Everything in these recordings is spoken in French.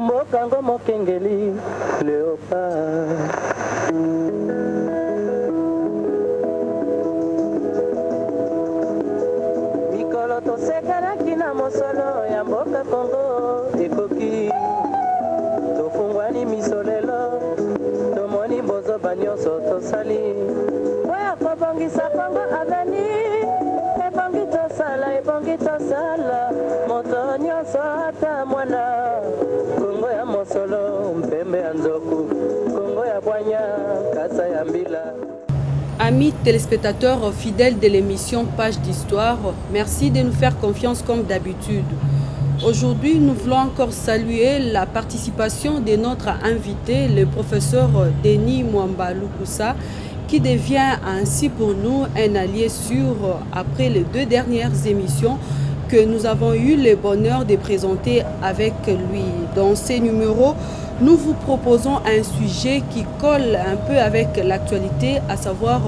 Mokango Mokengeli Léopard. Mikolo tosekalaki na mosolo ya mboka Kongo ekoki tofungwani misolelo tomoni bozoba nyonso tosali oya kobongisa Kongo aveni ebongi tosala moto nyonso ata mwana Kongo ya mosolo mpembe ya nzoku Kongo ya bwanya kasa ya mbila. Amis téléspectateurs fidèles de l'émission Page d'Histoire, merci de nous faire confiance comme d'habitude. Aujourd'hui, nous voulons encore saluer la participation de notre invité, le professeur Denis Mwamba Lukusa, qui devient ainsi pour nous un allié sûr après les 2 dernières émissions que nous avons eu le bonheur de présenter avec lui. Dans ces numéros, nous vous proposons un sujet qui colle un peu avec l'actualité, à savoir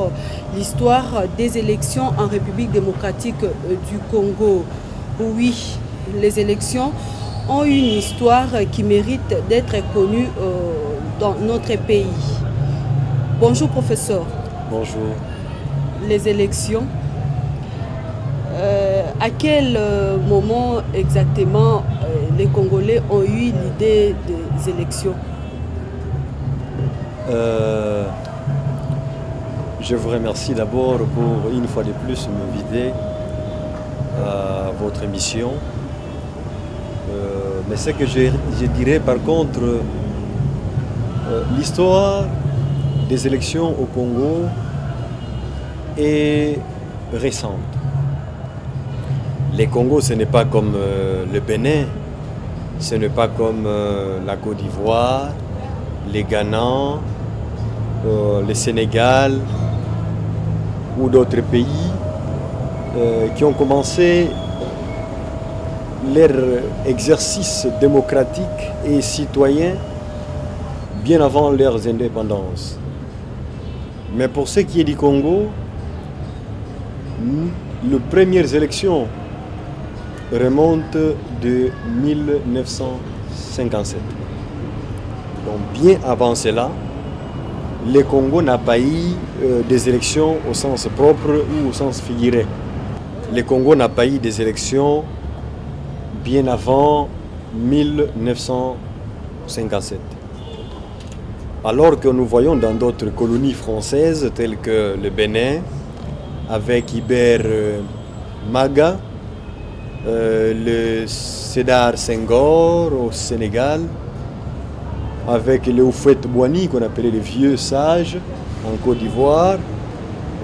l'histoire des élections en République démocratique du Congo. Oui, les élections ont une histoire qui mérite d'être connue dans notre pays. Bonjour professeur. Bonjour. Les élections, à quel moment exactement les Congolais ont eu l'idée des élections? Je vous remercie d'abord pour une fois de plus m'inviter à votre émission. Mais ce que je dirais par contre, l'histoire des élections au Congo est récente. Les Congos, ce n'est pas comme le Bénin, ce n'est pas comme la Côte d'Ivoire, les Ghana, le Sénégal ou d'autres pays qui ont commencé leur exercice démocratique et citoyen bien avant leurs indépendances. Mais pour ce qui est du Congo, les premières élections remontent de 1957. Donc bien avant cela, le Congo n'a pas eu des élections au sens propre ou au sens figuré. Le Congo n'a pas eu des élections bien avant 1957. Alors que nous voyons dans d'autres colonies françaises telles que le Bénin, avec Iber Maga, le Sédar Senghor au Sénégal, avec le Houphouët-Boigny qu'on appelait les vieux sages en Côte d'Ivoire,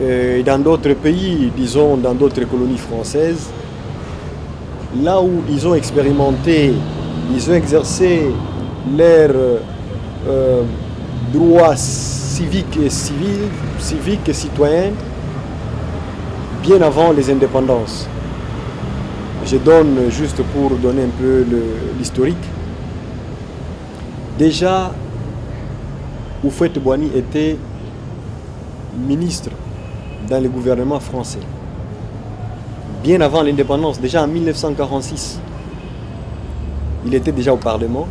et dans d'autres pays, disons dans d'autres colonies françaises, là où ils ont expérimenté, ils ont exercé leurs droits civiques et citoyens bien avant les indépendances. Je donne juste pour donner un peu l'historique. Déjà, Houphouët-Boigny était ministre dans le gouvernement français. Bien avant l'indépendance, déjà en 1946, il était déjà au Parlement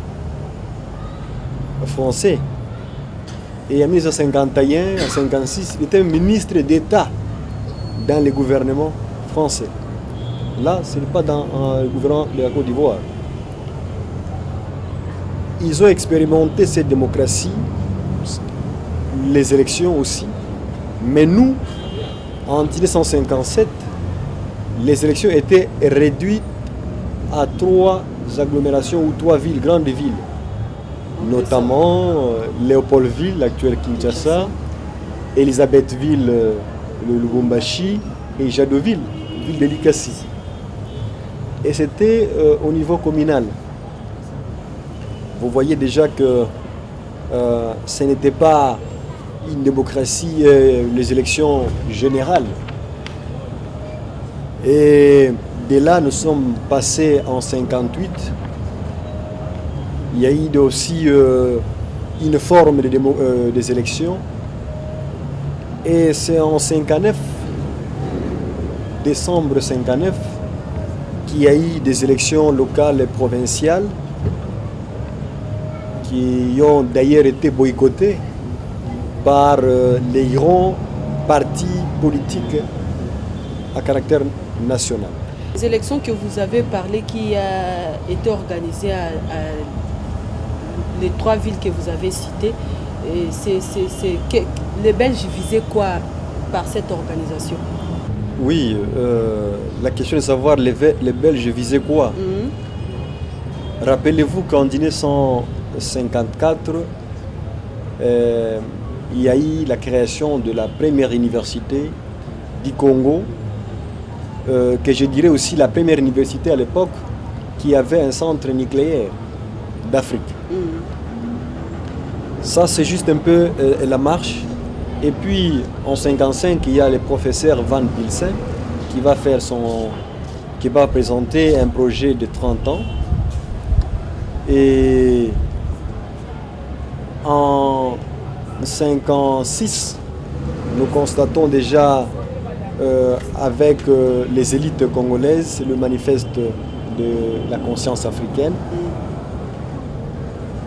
français. Et en 1951, en 1956, il était ministre d'État dans le gouvernement français. Là, ce n'est pas dans le gouvernement de la Côte d'Ivoire. Ils ont expérimenté cette démocratie, les élections aussi. Mais nous, en 1957, les élections étaient réduites à 3 agglomérations ou 3 villes, grandes villes. Notamment Léopoldville, l'actuelle Kinshasa, Elisabethville, le Lubumbashi, et Jadoville, ville de Likasi. Et c'était au niveau communal. Vous voyez déjà que ce n'était pas une démocratie, les élections générales. Et de là, nous sommes passés en 1958. Il y a eu aussi une forme des élections. Et c'est en 1959, décembre 1959, qu'il y a eu des élections locales et provinciales. qui ont d'ailleurs été boycottés par les grands partis politiques à caractère national. Les élections que vous avez parlé qui a été organisées à les 3 villes que vous avez citées, les Belges visaient quoi par cette organisation? Oui, la question est de savoir les Belges visaient quoi. Rappelez-vous qu'en 1954, il y a eu la création de la première université du Congo, que je dirais aussi la première université à l'époque qui avait un centre nucléaire d'Afrique. Ça, c'est juste un peu la marche. Et puis, en 1955, il y a le professeur Van Pilsen qui va présenter un projet de 30 ans. Et en 1956, nous constatons déjà avec les élites congolaises le manifeste de la conscience africaine.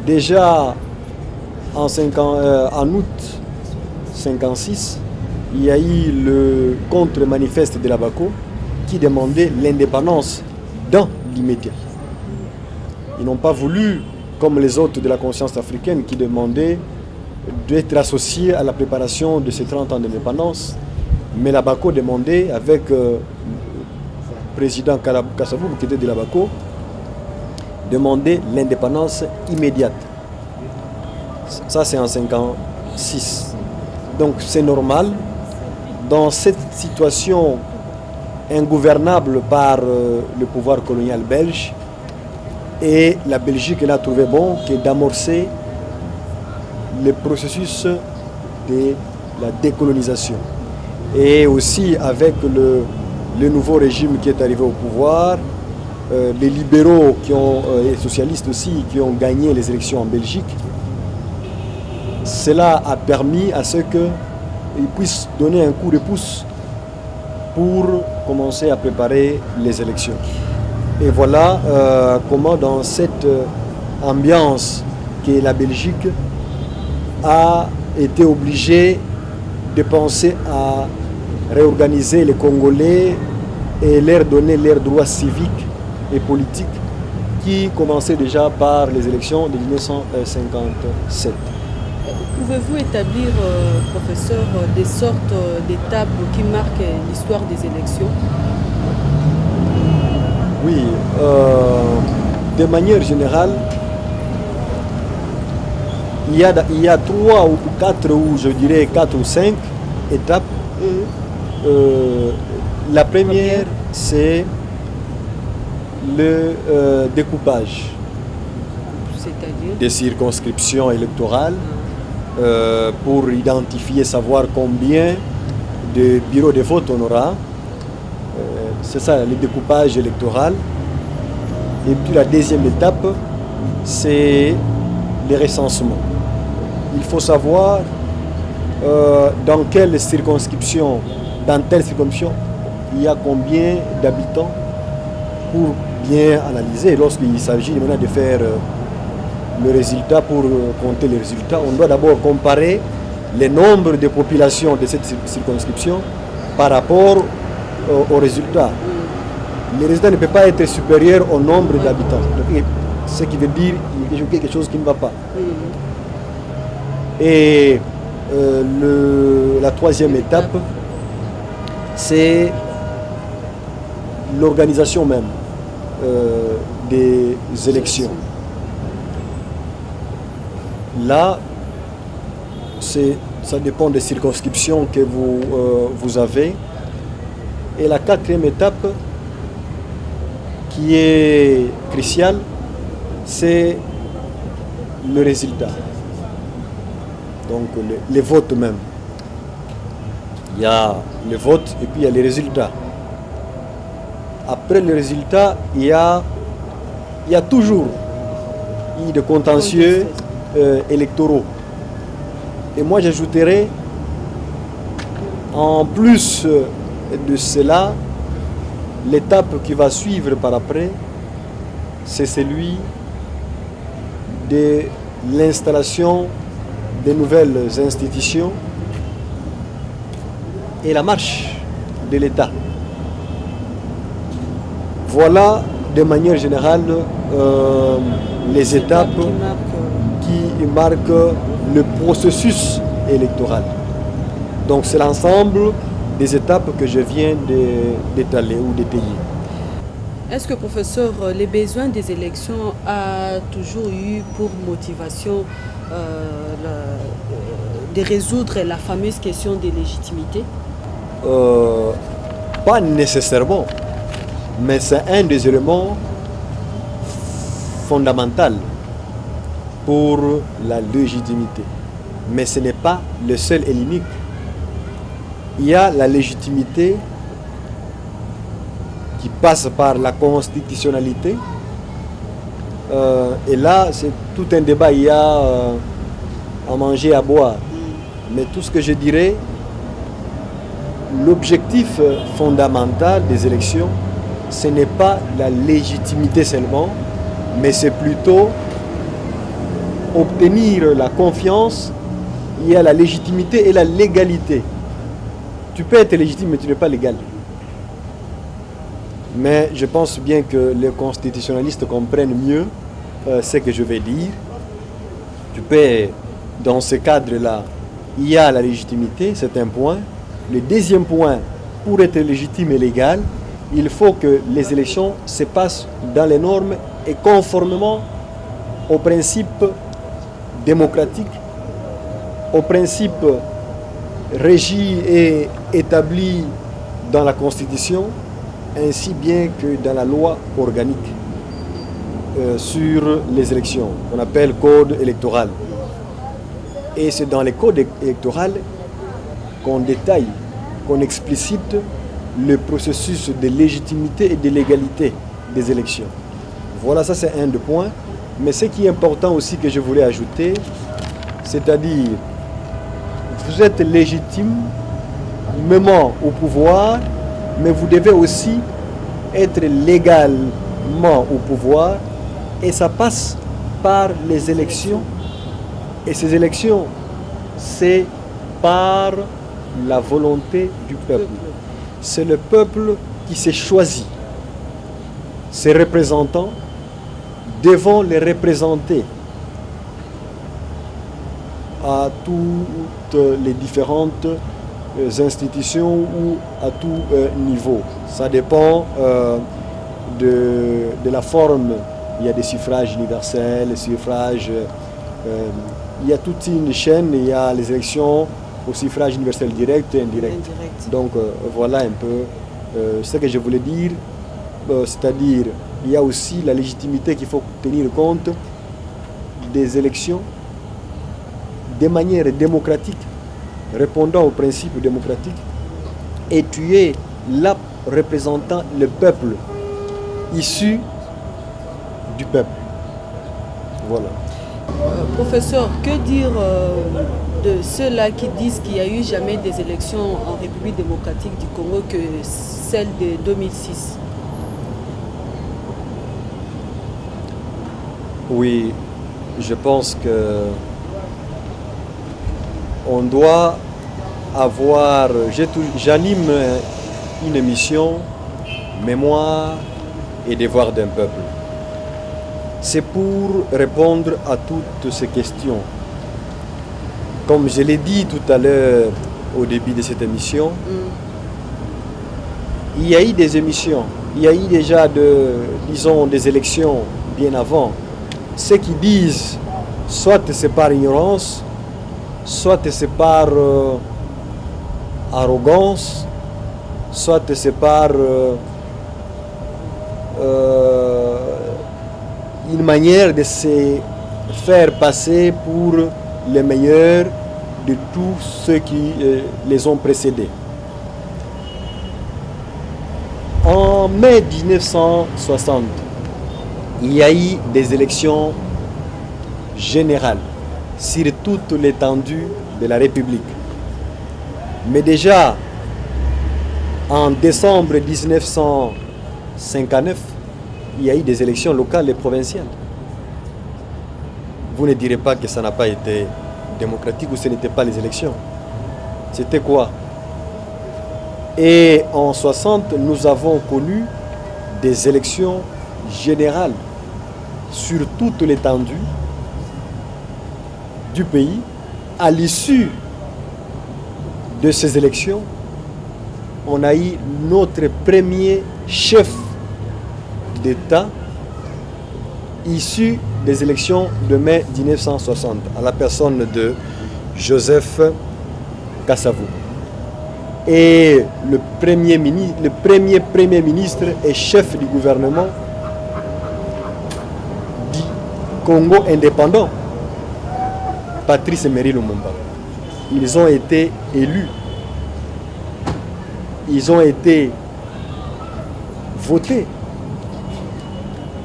Déjà en août 1956, il y a eu le contre-manifeste de la BACO qui demandait l'indépendance dans l'immédiat. Ils n'ont pas voulu, comme les autres de la conscience africaine, qui demandaient d'être associés à la préparation de ces 30 ans d'indépendance. Mais la BACO demandait, avec le président Kasavubu qui était de la BACO, demandait l'indépendance immédiate. Ça, c'est en 1956. Donc, c'est normal. Dans cette situation ingouvernable par le pouvoir colonial belge, et la Belgique a trouvé bon d'amorcer le processus de la décolonisation. Et aussi avec le nouveau régime qui est arrivé au pouvoir, les libéraux et les socialistes aussi qui ont gagné les élections en Belgique, cela a permis à ce qu'ils puissent donner un coup de pouce pour commencer à préparer les élections. Et voilà comment dans cette ambiance que la Belgique a été obligée de penser à réorganiser les Congolais et leur donner leurs droits civiques et politiques qui commençaient déjà par les élections de 1957. Pouvez-vous établir, professeur, des sortes d'étapes qui marquent l'histoire des élections? Oui, de manière générale, il y a 3 ou 4, ou je dirais 4 ou 5 étapes. La première, c'est le découpage des circonscriptions électorales pour identifier, savoir combien de bureaux de vote on aura. C'est ça, le découpage électoral. Et puis la deuxième étape, c'est le recensement. Il faut savoir dans quelle circonscription, dans telle circonscription, il y a combien d'habitants pour bien analyser. Lorsqu'il s'agit maintenant de faire le résultat, pour compter les résultats, on doit d'abord comparer le nombre de populations de cette circonscription par rapport au résultat. Le résultat ne peut pas être supérieur au nombre d'habitants. Ce qui veut dire qu'il y a quelque chose qui ne va pas. Et la troisième étape, c'est l'organisation même des élections. Là, ça dépend des circonscriptions que vous avez. Et la quatrième étape, qui est cruciale, c'est le résultat. Donc les votes même. Il y a le vote et puis il y a les résultats. Après le résultat, il y a toujours des contentieux électoraux. Et moi j'ajouterais, en plus de cela, l'étape qui va suivre par après, c'est celui de l'installation des nouvelles institutions et la marche de l'État. Voilà de manière générale les étapes qui marquent le processus électoral. Donc c'est l'ensemble des étapes que je viens d'étaler ou d'étayer. Est-ce que, professeur, les besoins des élections a toujours eu pour motivation de résoudre la fameuse question de légitimité? Pas nécessairement, mais c'est un des éléments fondamentaux pour la légitimité. Mais ce n'est pas le seul et l'unique. Il y a la légitimité qui passe par la constitutionnalité. Et là, c'est tout un débat, il y a à manger, à boire. Mais tout ce que je dirais, l'objectif fondamental des élections, ce n'est pas la légitimité seulement, mais c'est plutôt obtenir la confiance. Il y a la légitimité et la légalité. Tu peux être légitime, mais tu n'es pas légal. Mais je pense bien que les constitutionnalistes comprennent mieux ce que je vais dire. Tu peux, dans ce cadre-là, il y a la légitimité, c'est un point. Le deuxième point, pour être légitime et légal, il faut que les élections se passent dans les normes et conformément aux principes démocratiques, aux principes régis et établis dans la Constitution, ainsi bien que dans la loi organique sur les élections, qu'on appelle code électoral. Et c'est dans les codes électoraux qu'on détaille, qu'on explicite le processus de légitimité et de légalité des élections. Voilà, ça c'est un des points. Mais ce qui est important aussi que je voulais ajouter, c'est-à-dire, vous êtes légitimement au pouvoir, mais vous devez aussi être légalement au pouvoir, et ça passe par les élections. Et ces élections, c'est par la volonté du peuple. C'est le peuple qui s'est choisi. Ses représentants devront les représenter à toutes les différentes institutions ou à tout niveau. Ça dépend de la forme. Il y a des suffrages universels, des suffrages... il y a toute une chaîne, il y a les élections au suffrage universel direct et indirect. Donc voilà un peu ce que je voulais dire. C'est-à-dire, il y a aussi la légitimité qu'il faut tenir compte des élections de manière démocratique, répondant aux principes démocratiques, et tu es là représentant le peuple, issu du peuple. Voilà. Professeur, que dire de ceux-là qui disent qu'il n'y a eu jamais des élections en République démocratique du Congo que celle de 2006? Oui, je pense que on doit avoir... J'anime une émission Mémoire et devoir d'un peuple. C'est pour répondre à toutes ces questions. Comme je l'ai dit tout à l'heure au début de cette émission, il y a eu des émissions, il y a eu déjà disons, des élections bien avant. Ceux qui disent, soit c'est par ignorance, soit c'est par arrogance, soit c'est par une manière de se faire passer pour les meilleurs de tous ceux qui les ont précédés. En mai 1960, il y a eu des élections générales sur toute l'étendue de la République. Mais déjà, en décembre 1959, il y a eu des élections locales et provinciales. vous ne direz pas que ça n'a pas été démocratique ou ce n'était pas les élections. C'était quoi? Et en 60, nous avons connu des élections générales sur toute l'étendue du pays. À l'issue de ces élections, on a eu notre premier chef d'État issu des élections de mai 1960, à la personne de Joseph Kasavubu. Et le premier ministre et chef du gouvernement du Congo indépendant, Patrice Emery Lumumba. Ils ont été élus. Ils ont été votés.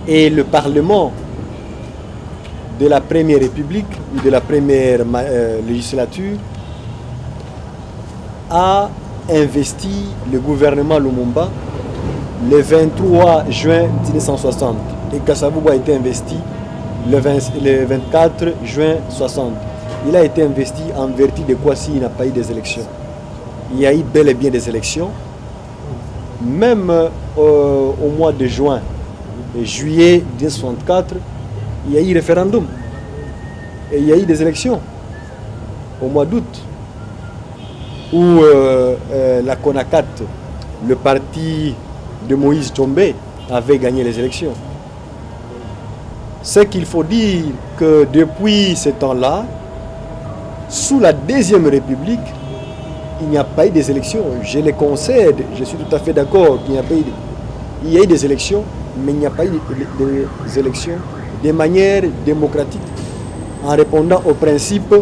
Et le Parlement de la Première République, ou de la première législature, a investi le gouvernement Lumumba le 23 juin 1960. Et Kasavubu a été investi le 24 juin 1960. Il a été investi en vertu de quoi s'il n'a pas eu des élections. Il y a eu bel et bien des élections. Même au mois de juin et juillet 1964, il y a eu référendum. Et il y a eu des élections au mois d'août, où la CONACAT, le parti de Moïse Tshombe, avait gagné les élections. C'est qu'il faut dire que depuis ce temps-là, sous la Deuxième République, il n'y a pas eu des élections. Je les concède, je suis tout à fait d'accord qu'il n'y a pas eu. Il y a eu des élections, mais il n'y a pas eu des élections de manière démocratique, en répondant aux principes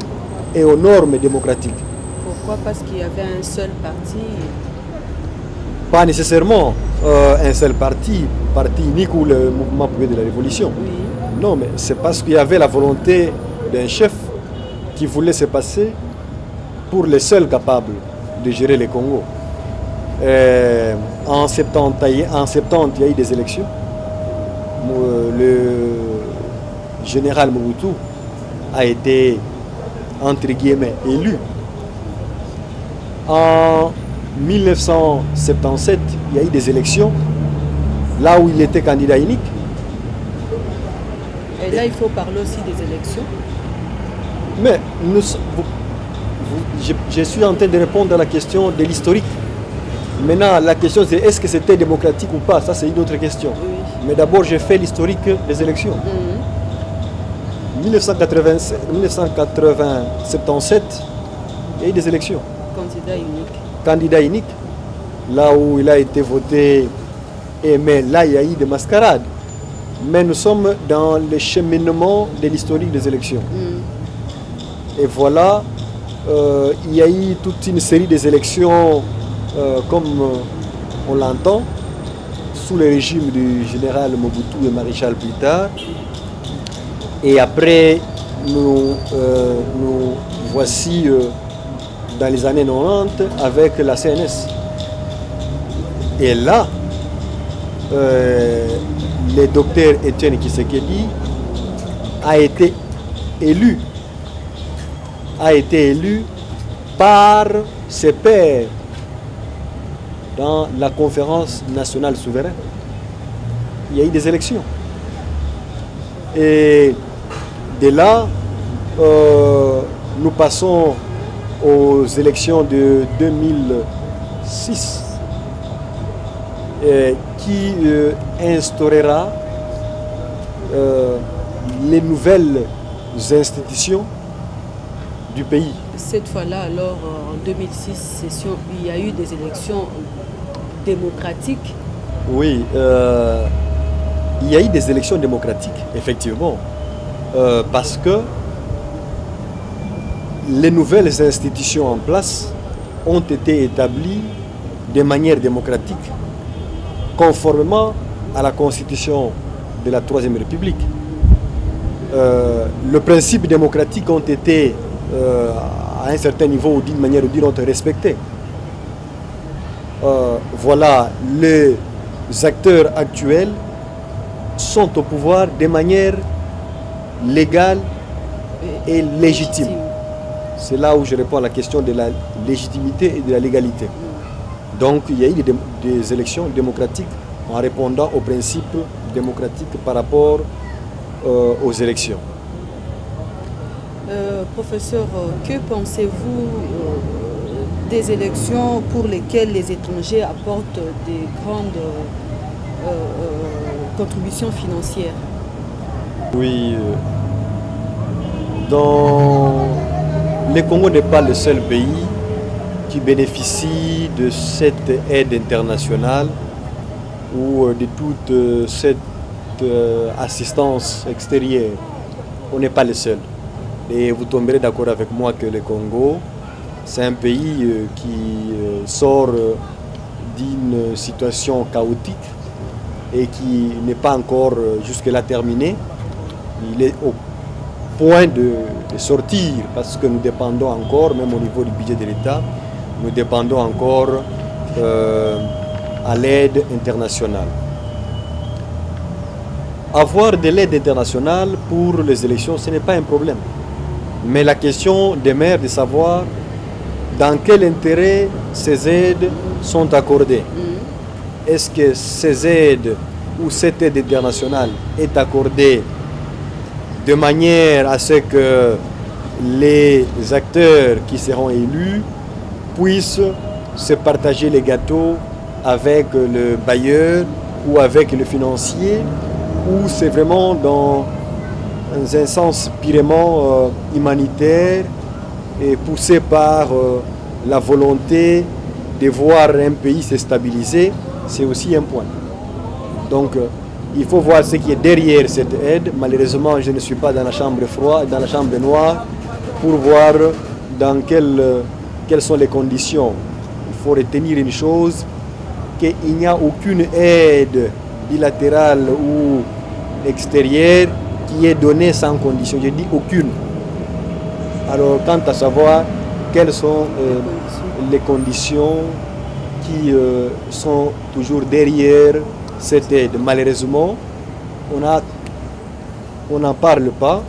et aux normes démocratiques. Pourquoi? Parce qu'il y avait un seul parti. Pas nécessairement un seul parti unique ou le mouvement populaire de la Révolution. Oui. Non, mais c'est parce qu'il y avait la volonté d'un chef qui voulait se passer pour les seuls capables de gérer le Congo. En 70, il y a eu des élections. Le général Mobutu a été, entre guillemets, élu. En 1977, il y a eu des élections, là où il était candidat unique. Et là, il faut parler aussi des élections. Mais je suis en train de répondre à la question de l'historique. Maintenant, la question c'est est-ce que c'était démocratique ou pas? Ça, c'est une autre question. Oui. Mais d'abord, j'ai fait l'historique des élections. 1977, il y a eu des élections. Candidat unique. Candidat unique, là où il a été voté, mais là, il y a eu des mascarades. Mais nous sommes dans le cheminement de l'historique des élections. Et voilà, il y a eu toute une série des élections, comme on l'entend, sous le régime du général Mobutu et maréchal plus tard. Et après, nous voici dans les années 90 avec la CNS. Et là, le docteur Etienne Tshisekedi a été élu par ses pairs dans la conférence nationale souveraine. Il y a eu des élections. Et de là, nous passons aux élections de 2006 qui instaurera les nouvelles institutions du pays. Cette fois-là, alors, en 2006, il y a eu des élections démocratiques. Oui, il y a eu des élections démocratiques, effectivement, parce que les nouvelles institutions en place ont été établies de manière démocratique, conformément à la Constitution de la Troisième République. Le principe démocratique ont été à un certain niveau ou d'une manière ou d'une autre respectés. Voilà, les acteurs actuels sont au pouvoir de manière légale est légitime. C'est là où je réponds à la question de la légitimité et de la légalité. Donc il y a eu des élections démocratiques en répondant aux principes démocratiques par rapport aux élections. Professeur, que pensez-vous des élections pour lesquelles les étrangers apportent des grandes contributions financières? Oui, le Congo n'est pas le seul pays qui bénéficie de cette aide internationale ou de toute cette assistance extérieure. On n'est pas le seul. Et vous tomberez d'accord avec moi que le Congo, c'est un pays qui sort d'une situation chaotique et qui n'est pas encore jusque-là terminé. Il est au point de sortir parce que nous dépendons encore, même au niveau du budget de l'État, nous dépendons encore à l'aide internationale. Avoir de l'aide internationale pour les élections, ce n'est pas un problème. Mais la question demeure de savoir dans quel intérêt ces aides sont accordées. Est-ce que ces aides ou cette aide internationale est accordée de manière à ce que les acteurs qui seront élus puissent se partager les gâteaux avec le bailleur ou avec le financier, ou c'est vraiment dans un sens purement humanitaire et poussé par la volonté de voir un pays se stabiliser, c'est aussi un point. Donc il faut voir ce qui est derrière cette aide. Malheureusement, je ne suis pas dans la chambre froide, dans la chambre noire, pour voir dans quelles sont les conditions. Il faut retenir une chose, qu'il n'y a aucune aide bilatérale ou extérieure qui est donnée sans condition. Je dis aucune. Alors, quant à savoir quelles sont les conditions qui sont toujours derrière cette aide, malheureusement, on n'en parle pas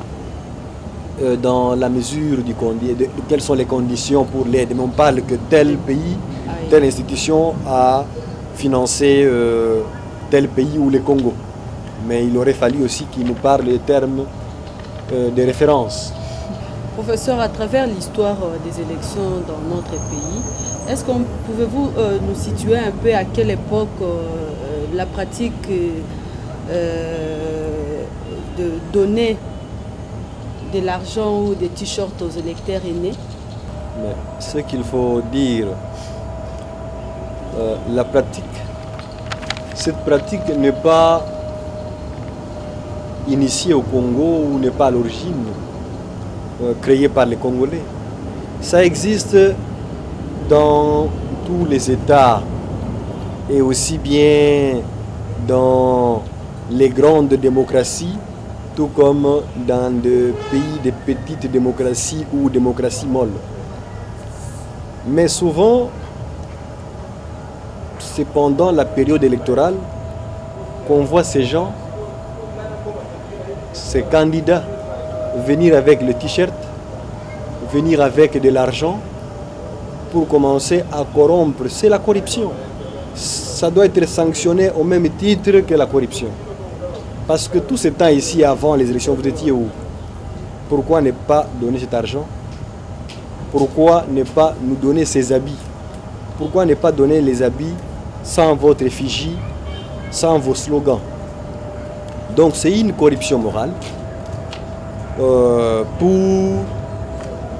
dans la mesure de quelles sont les conditions pour l'aide. Mais on parle que tel pays, telle institution a financé tel pays ou le Congo. Mais il aurait fallu aussi qu'il nous parle des termes de référence. Professeur, à travers l'histoire des élections dans notre pays, est-ce que pouvez-vous nous situer un peu à quelle époque la pratique de donner de l'argent ou des t-shirts aux électeurs est née? Mais ce qu'il faut dire, la pratique, cette pratique n'est pas initiée au Congo ou n'est pas à l'origine créée par les Congolais. Ça existe dans tous les États et aussi bien dans les grandes démocraties, tout comme dans des pays de petites démocraties ou démocraties molles. Mais souvent, c'est pendant la période électorale qu'on voit ces gens, ces candidats, venir avec le t-shirt, venir avec de l'argent pour commencer à corrompre. C'est la corruption. Ça doit être sanctionné au même titre que la corruption. Parce que tout ce temps ici, avant les élections, vous étiez où? Pourquoi ne pas donner cet argent? Pourquoi ne pas nous donner ces habits? Pourquoi ne pas donner les habits sans votre effigie, sans vos slogans? Donc c'est une corruption morale pour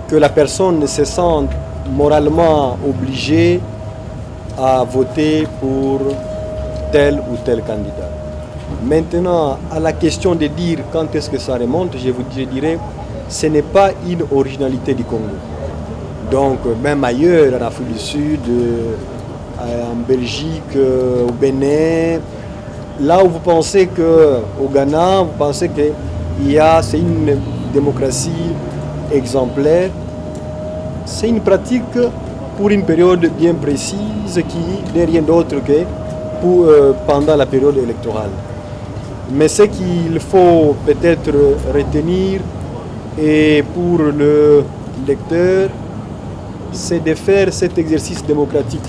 que la personne se sente moralement obligée à voter pour tel ou tel candidat. Maintenant, à la question de dire quand est-ce que ça remonte, je dirais ce n'est pas une originalité du Congo. Donc, même ailleurs, en Afrique du Sud, en Belgique, au Bénin, là où vous pensez qu'au Ghana, vous pensez que c'est une démocratie exemplaire, c'est une pratique pour une période bien précise qui n'est rien d'autre que pendant la période électorale. Mais ce qu'il faut peut-être retenir, Et pour le lecteur, c'est de faire cet exercice démocratique.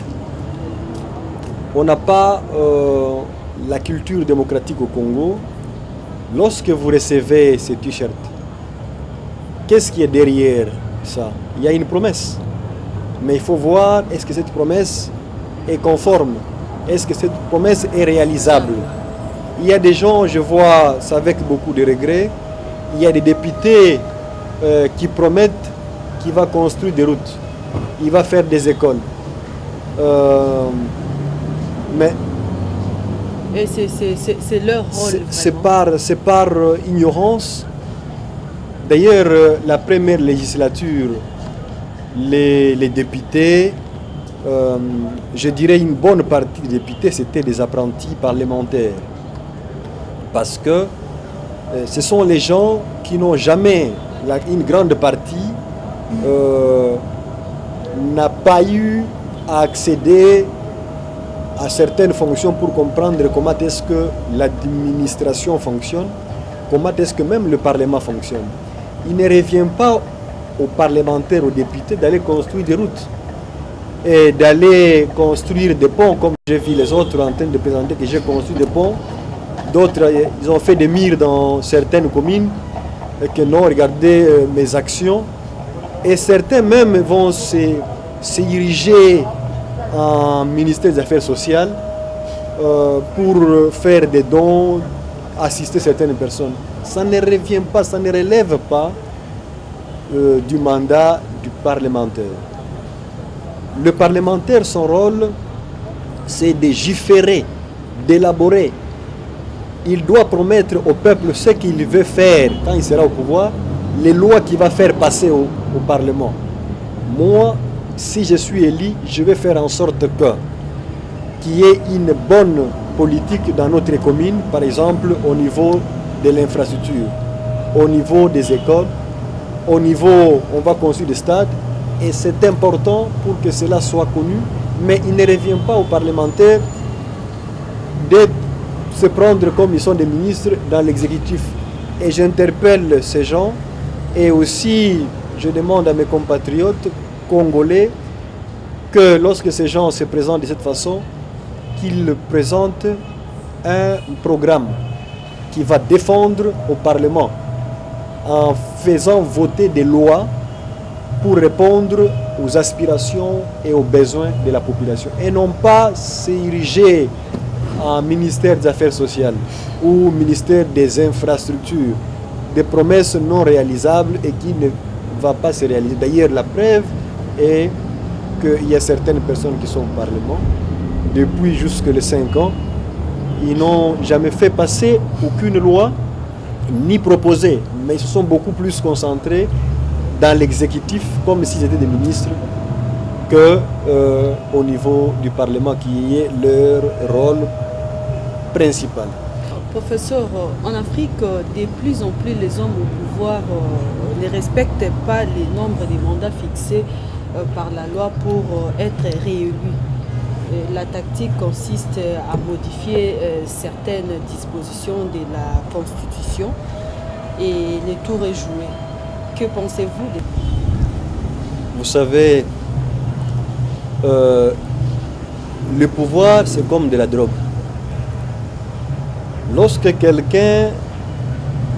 On n'a pas la culture démocratique au Congo. Lorsque vous recevez ces t-shirts, qu'est-ce qui est derrière ça? Il y a une promesse. Mais il faut voir, est-ce que cette promesse est conforme? Est-ce que cette promesse est réalisable? Il y a des gens, je vois ça avec beaucoup de regrets, il y a des députés qui promettent qu'il va construire des routes, il va faire des écoles. Mais et c'est leur rôle. C'est par ignorance. D'ailleurs, la première législature, les députés, je dirais une bonne partie des députés, c'était des apprentis parlementaires. Parce que ce sont les gens qui n'ont jamais, une grande partie, n'a pas eu à accéder à certaines fonctions pour comprendre comment est-ce que l'administration fonctionne, comment est-ce que même le Parlement fonctionne. Il ne revient pas aux parlementaires, aux députés d'aller construire des routes et d'aller construire des ponts, comme j'ai vu les autres en train de présenter que j'ai construit des ponts. D'autres, ils ont fait des murs dans certaines communes et que non, regardez mes actions. Et certains même vont se diriger en ministère des Affaires sociales pour faire des dons, assister certaines personnes. Ça ne revient pas, ça ne relève pas du mandat du parlementaire. Le parlementaire, son rôle, c'est de légiférer, d'élaborer. Il doit promettre au peuple ce qu'il veut faire quand il sera au pouvoir, les lois qu'il va faire passer au Parlement. Moi, si je suis élu, je vais faire en sorte qu'il y ait une bonne politique dans notre commune, par exemple au niveau de l'infrastructure, au niveau des écoles, au niveau, on va construire des stades, et c'est important pour que cela soit connu, mais il ne revient pas aux parlementaires de se prendre comme ils sont des ministres dans l'exécutif. Et j'interpelle ces gens, et aussi je demande à mes compatriotes congolais que lorsque ces gens se présentent de cette façon, qu'ils présentent un programme qui va défendre au Parlement en faisant voter des lois pour répondre aux aspirations et aux besoins de la population et non pas s'ériger en ministère des Affaires sociales ou ministère des infrastructures, des promesses non réalisables et qui ne vont pas se réaliser. D'ailleurs, la preuve est qu'il y a certaines personnes qui sont au Parlement depuis jusque les 5 ans, ils n'ont jamais fait passer aucune loi ni proposé, mais ils se sont beaucoup plus concentrés dans l'exécutif comme s'ils étaient des ministres que au niveau du Parlement qui est leur rôle principal. Professeur, en Afrique, de plus en plus les hommes au pouvoir ne respectent pas les nombres des mandats fixés par la loi pour être réélus. La tactique consiste à modifier certaines dispositions de la Constitution et le tour est joué. Que pensez-vous de... Vous savez, le pouvoir, c'est comme de la drogue. Lorsque quelqu'un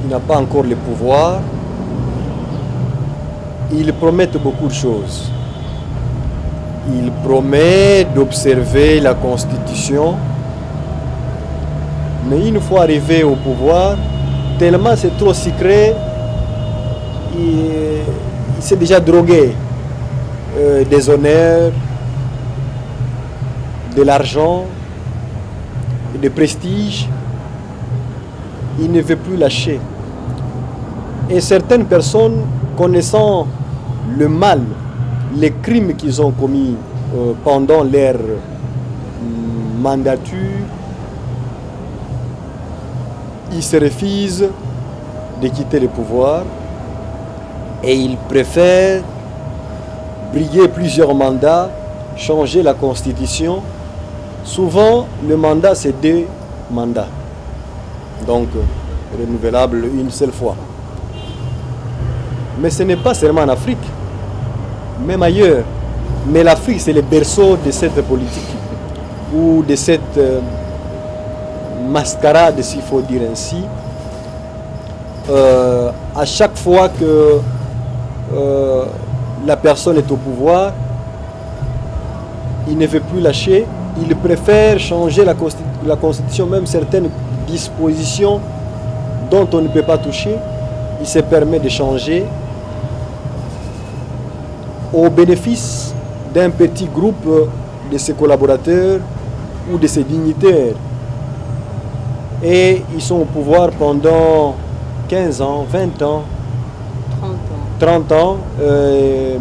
n'a pas encore le pouvoir, il promet beaucoup de choses. Il promet d'observer la Constitution, mais une fois arrivé au pouvoir, tellement c'est trop secret, il s'est déjà drogué des honneurs, de l'argent, de prestige. Il ne veut plus lâcher. Et certaines personnes, connaissant le mal, les crimes qu'ils ont commis pendant leur mandature, ils se refusent de quitter le pouvoir et ils préfèrent briguer plusieurs mandats, changer la constitution. Souvent, le mandat, c'est 2 mandats. Donc, renouvelable une seule fois. Mais ce n'est pas seulement en Afrique, même ailleurs. Mais l'Afrique, c'est le berceau de cette politique, ou de cette mascarade, s'il faut dire ainsi. À chaque fois que la personne est au pouvoir, il ne veut plus lâcher, il préfère changer la Constitution, même certaines dispositions dont on ne peut pas toucher, il se permet de changer au bénéfice d'un petit groupe de ses collaborateurs ou de ses dignitaires. Et ils sont au pouvoir pendant 15 ans, 20 ans, 30 ans,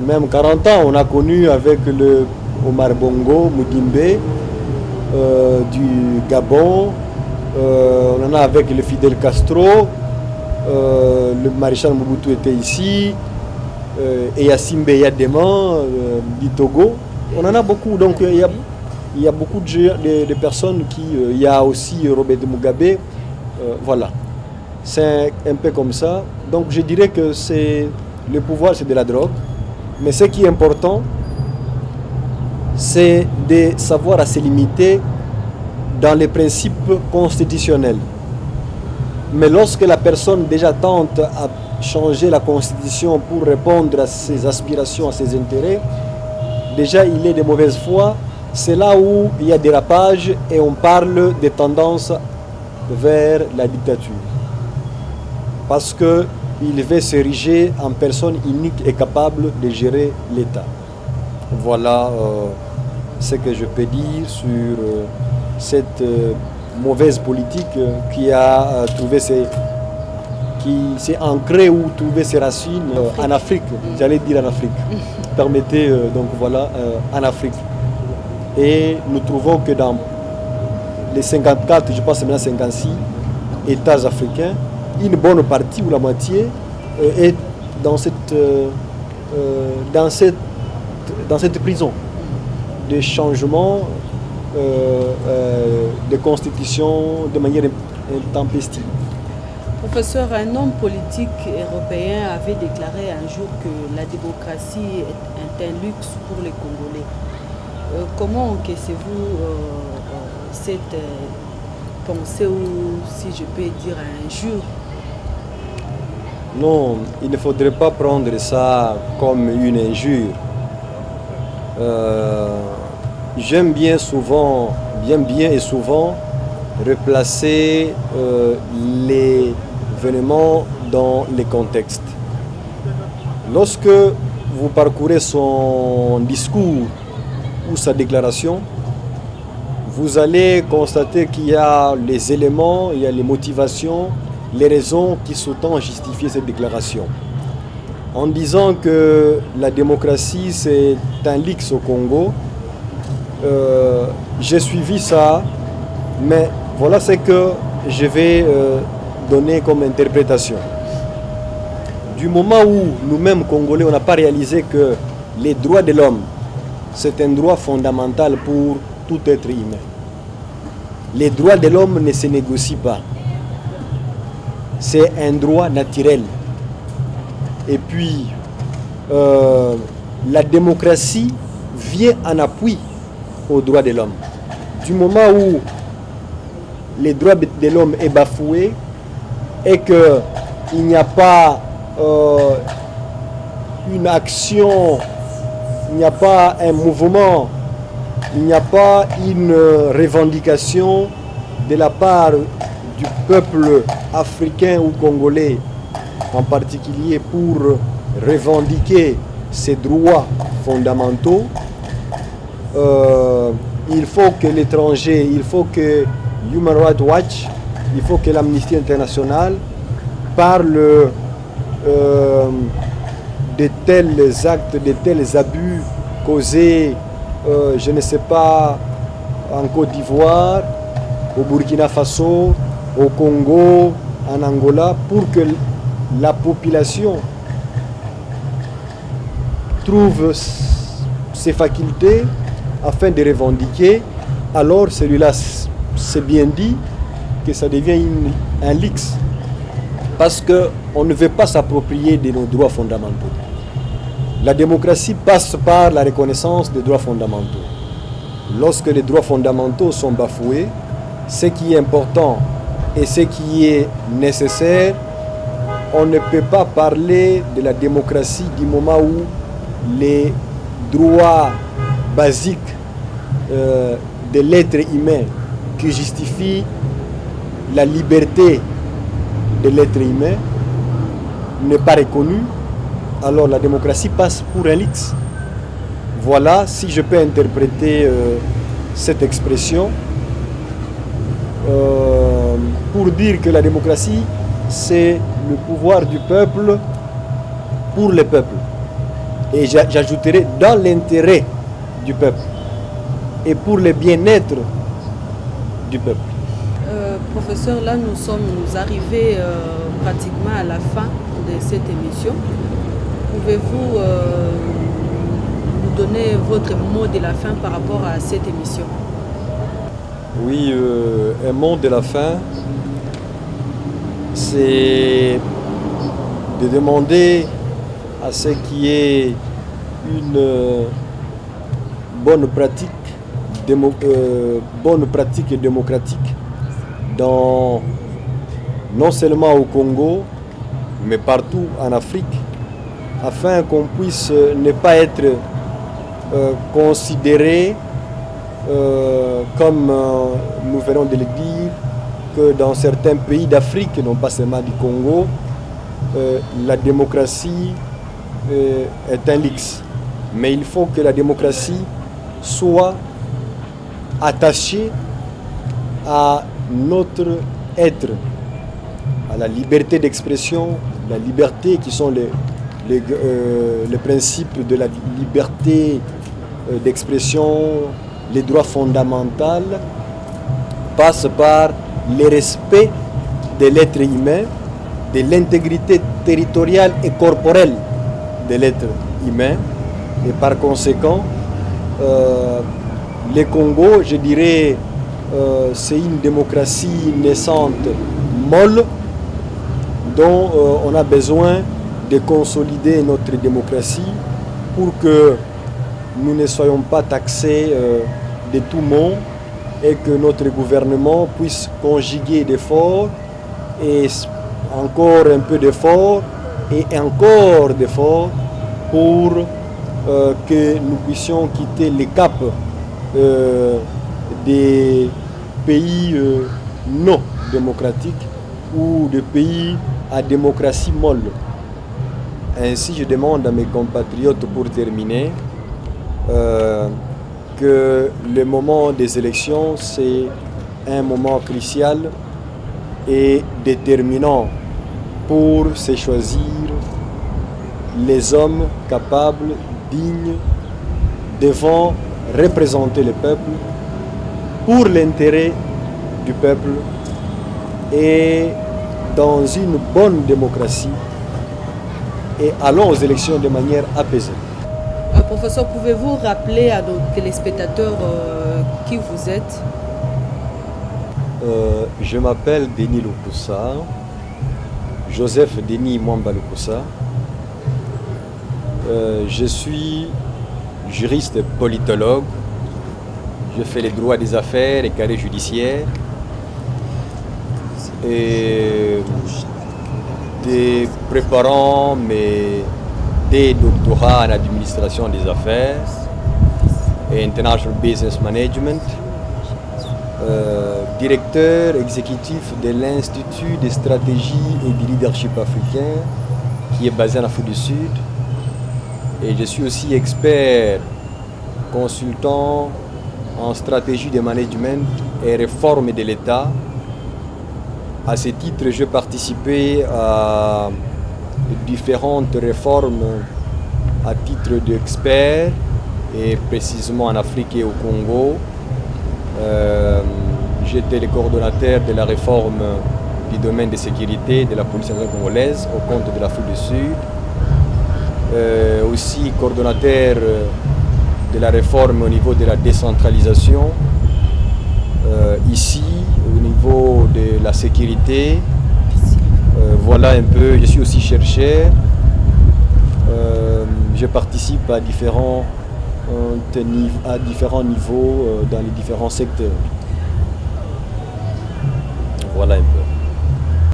même 40 ans. On a connu avec le Omar Bongo, Mudimbe, du Gabon, on en a avec le Fidel Castro, le maréchal Mobutu était ici, et Yassimbe Yademan du Togo. On en a beaucoup, donc il y a beaucoup de personnes qui... il y a aussi Robert Mugabe, voilà. C'est un peu comme ça. Donc je dirais que le pouvoir, c'est de la drogue. Mais ce qui est important, c'est de savoir à se limiter dans les principes constitutionnels. Mais lorsque la personne déjà tente à changer la constitution pour répondre à ses aspirations, à ses intérêts, déjà il est de mauvaise foi. C'est là où il y a dérapage et on parle des tendances vers la dictature. Parce qu'il veut s'ériger en personne unique et capable de gérer l'État. Voilà ce que je peux dire sur cette mauvaise politique qui a trouvé qui s'est ancrée ou trouvé ses racines en Afrique. J'allais dire en Afrique. Permettez, donc voilà, en Afrique. Et nous trouvons que dans les 54, je pense maintenant 56 États africains, une bonne partie ou la moitié est dans cette prison de changement de constitution de manière intempestive. Professeur, un homme politique européen avait déclaré un jour que la démocratie est un luxe pour les Congolais. Comment encaissez-vous cette pensée, ou si je peux dire injure? Non, il ne faudrait pas prendre ça comme une injure. J'aime bien et souvent replacer les événements dans les contextes. Lorsque vous parcourez son discours ou sa déclaration, vous allez constater qu'il y a les éléments, il y a les motivations, les raisons qui sous-tendent à justifier cette déclaration. En disant que la démocratie c'est un luxe au Congo, j'ai suivi ça, mais voilà ce que je vais donner comme interprétation. Du moment où nous-mêmes Congolais, on n'a pas réalisé que les droits de l'homme, c'est un droit fondamental pour tout être humain. Les droits de l'homme ne se négocient pas. C'est un droit naturel. Et puis, la démocratie vient en appui aux droits de l'homme. Du moment où les droits de l'homme est bafoué et qu'il n'y a pas une action, il n'y a pas un mouvement, il n'y a pas une revendication de la part du peuple africain ou congolais en particulier pour revendiquer ses droits fondamentaux, il faut que l'étranger, il faut que Human Rights Watch, il faut que l'Amnesty International parle de tels actes, de tels abus causés, je ne sais pas, en Côte d'Ivoire, au Burkina Faso, au Congo, en Angola, pour que la population trouve ses facultés afin de revendiquer. Alors celui-là, c'est bien dit que ça devient un luxe. parce qu'on ne veut pas s'approprier de nos droits fondamentaux. La démocratie passe par la reconnaissance des droits fondamentaux. Lorsque les droits fondamentaux sont bafoués, ce qui est important et ce qui est nécessaire, on ne peut pas parler de la démocratie du moment où les droits basiques de l'être humain qui justifient la liberté de l'être humain n'est pas reconnue, alors la démocratie passe pour un luxe. Voilà, si je peux interpréter cette expression pour dire que la démocratie, c'est le pouvoir du peuple pour le peuple. Et j'ajouterai dans l'intérêt du peuple et pour le bien-être du peuple. Professeur, là nous sommes arrivés pratiquement à la fin de cette émission. Pouvez-vous nous donner votre mot de la fin par rapport à cette émission? Oui, un mot de la fin, c'est de demander à ce qui est une bonne pratique démocratique non seulement au Congo, mais partout en Afrique, afin qu'on puisse ne pas être considéré comme nous venons de le dire, que dans certains pays d'Afrique, non pas seulement du Congo, la démocratie est un luxe. Mais il faut que la démocratie soit attachée à notre être, à la liberté d'expression, la liberté qui sont les principes de la liberté d'expression, les droits fondamentaux, passe par le respect de l'être humain, de l'intégrité territoriale et corporelle de l'être humain. Et par conséquent, le Congo, je dirais, c'est une démocratie naissante, molle, dont on a besoin de consolider notre démocratie pour que nous ne soyons pas taxés de tout monde et que notre gouvernement puisse conjuguer d'efforts et encore un peu d'efforts et encore d'efforts pour que nous puissions quitter les caps des pays non démocratiques ou des pays à démocratie molle. Ainsi, je demande à mes compatriotes pour terminer que le moment des élections, c'est un moment crucial et déterminant pour se choisir les hommes capables, dignes, devant représenter le peuple pour l'intérêt du peuple et dans une bonne démocratie, et allons aux élections de manière apaisée. Professeur, pouvez-vous rappeler à nos téléspectateurs qui vous êtes? Je m'appelle Denis Lukusa, Joseph Denis Mwamba Lukusa. Je suis juriste politologue. Je fais les droits des affaires et carrés judiciaires. Et préparant des doctorats en administration des affaires et international business management, directeur exécutif de l'Institut de stratégie et de leadership africain qui est basé en Afrique du Sud. Et je suis aussi expert consultant en stratégie de management et réforme de l'État. À ce titre, j'ai participé à différentes réformes à titre d'expert, et précisément en Afrique et au Congo. J'étais le coordonnateur de la réforme du domaine de sécurité de la police nationale congolaise au compte de l'Afrique du Sud. Aussi coordonnateur de la réforme au niveau de la décentralisation, ici au niveau de la sécurité, Voilà un peu, je suis aussi chercheur. Je participe à différents niveaux dans les différents secteurs. Voilà un peu.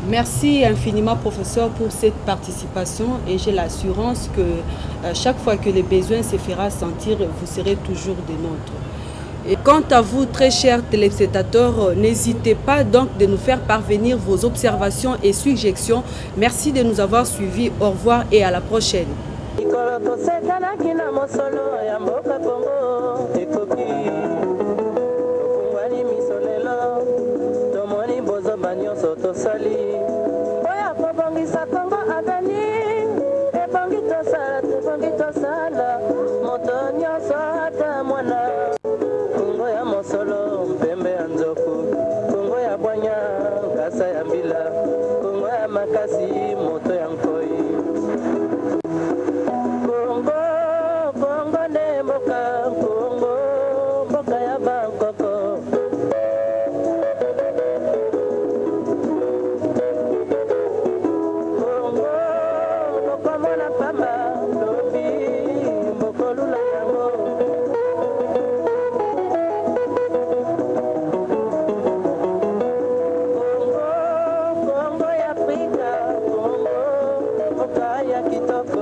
Merci infiniment, professeur, pour cette participation et j'ai l'assurance que chaque fois que le besoin se fera sentir, vous serez toujours des nôtres. Et quant à vous, très chers téléspectateurs, n'hésitez pas donc de nous faire parvenir vos observations et suggestions. Merci de nous avoir suivis. Au revoir et à la prochaine. Kongo ya mosolo mpembe ya nzoku, Kongo ya bwanya nkasa ya mbila, Kongo ya makasi moto ya nkoi. Kongo, Kongo ne mboka, Kongo, mboka ya Bangkoko. Kongo, mboko mona pamba, lobi, mboko lula yango. Kongo ya Afrika, Kongo, mboka ya kitoko.